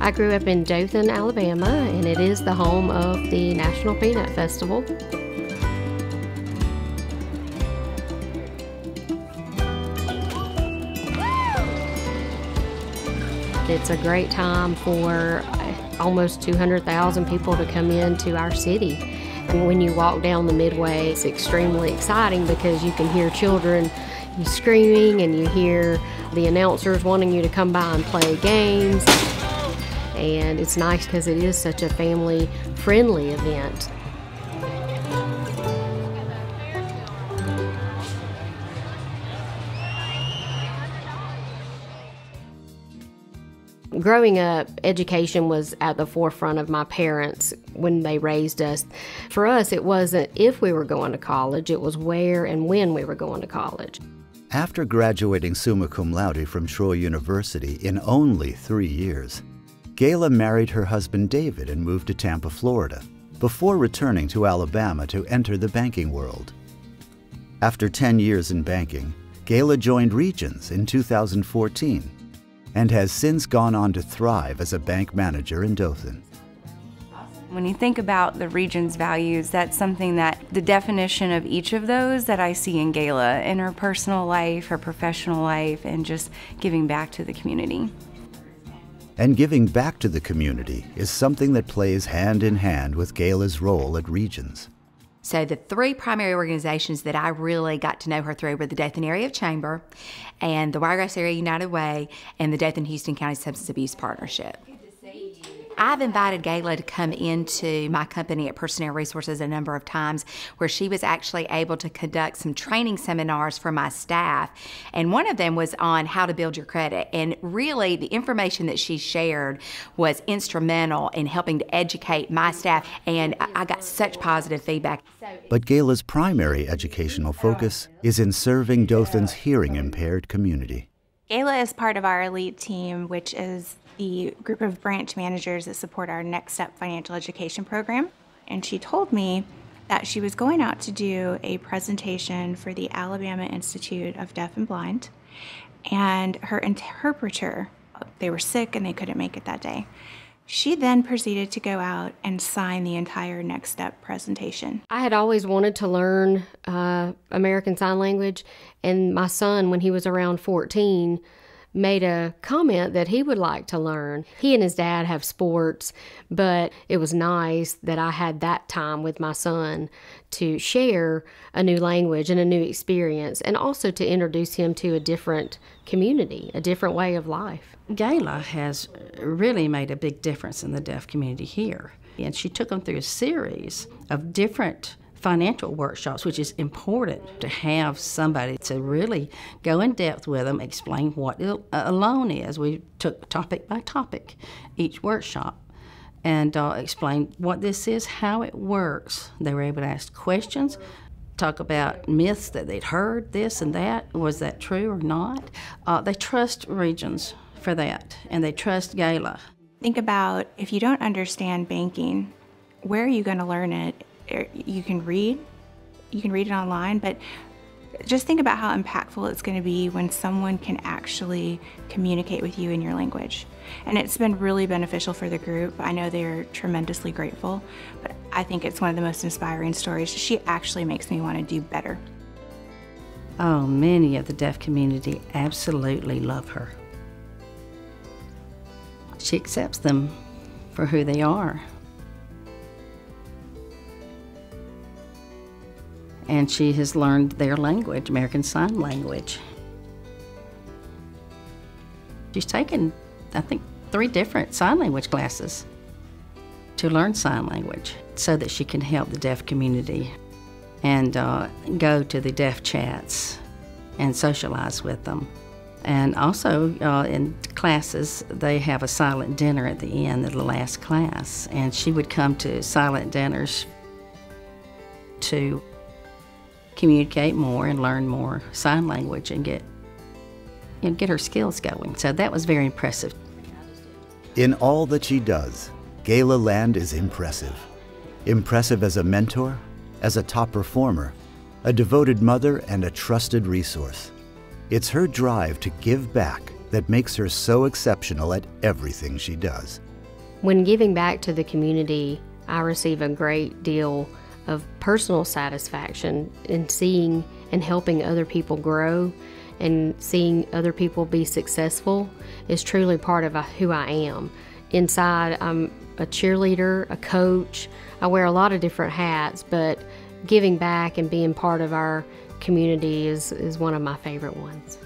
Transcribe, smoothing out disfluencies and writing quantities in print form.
I grew up in Dothan, Alabama, and it is the home of the National Peanut Festival. It's a great time for almost 200,000 people to come into our city. And when you walk down the Midway, it's extremely exciting because you can hear children screaming and you hear the announcers wanting you to come by and play games. And it's nice because it is such a family-friendly event. Growing up, education was at the forefront of my parents when they raised us. For us, it wasn't if we were going to college, it was where and when we were going to college. After graduating summa cum laude from Troy University in only 3 years, Gayla married her husband David and moved to Tampa, Florida, before returning to Alabama to enter the banking world. After 10 years in banking, Gayla joined Regions in 2014 and has since gone on to thrive as a bank manager in Dothan. When you think about the Regions values, that's something that the definition of each of those that I see in Gayla, in her personal life, her professional life, and just giving back to the community. And giving back to the community is something that plays hand in hand with Gayla's role at Regions. So the three primary organizations that I really got to know her through were the Dothan Area Chamber and the Wiregrass Area United Way and the Dothan-Houston County Substance Abuse Partnership. I've invited Gayla to come into my company at Personnel Resources a number of times where she was actually able to conduct some training seminars for my staff. And one of them was on how to build your credit. And really, the information that she shared was instrumental in helping to educate my staff. And I got such positive feedback. But Gayla's primary educational focus is in serving Dothan's hearing-impaired community. Gayla is part of our elite team, which is the group of branch managers that support our Next Step financial education program. And she told me that she was going out to do a presentation for the Alabama Institute of Deaf and Blind. And her interpreter, they were sick and they couldn't make it that day. She then proceeded to go out and sign the entire Next Step presentation. I had always wanted to learn American Sign Language, and my son, when he was around 14, made a comment that he would like to learn. He and his dad have sports, but it was nice that I had that time with my son to share a new language and a new experience, and also to introduce him to a different community, a different way of life. Gayla has really made a big difference in the deaf community here. And she took them through a series of different financial workshops, which is important to have somebody to really go in depth with them, explain what a loan is. We took topic by topic each workshop and explain what this is, how it works. They were able to ask questions, talk about myths that they'd heard, this and that. Was that true or not? They trust Regions for that, and they trust Gayla. Think about if you don't understand banking, where are you going to learn it? You can read it online, but just think about how impactful it's going to be when someone can actually communicate with you in your language. And it's been really beneficial for the group. I know they're tremendously grateful, but I think it's one of the most inspiring stories. She actually makes me want to do better. Oh, many of the deaf community absolutely love her. She accepts them for who they are. And she has learned their language, American Sign Language. She's taken, I think, 3 different sign language classes to learn sign language so that she can help the deaf community and go to the deaf chats and socialize with them. And also in classes, they have a silent dinner at the end of the last class, and she would come to silent dinners to communicate more and learn more sign language and get her skills going. So that was very impressive. In all that she does, Gayla Land is impressive. Impressive as a mentor, as a top performer, a devoted mother, and a trusted resource. It's her drive to give back that makes her so exceptional at everything she does. When giving back to the community, I receive a great deal of personal satisfaction in seeing and helping other people grow, and seeing other people be successful is truly part of who I am. Inside, I'm a cheerleader, a coach. I wear a lot of different hats, but giving back and being part of our community is one of my favorite ones.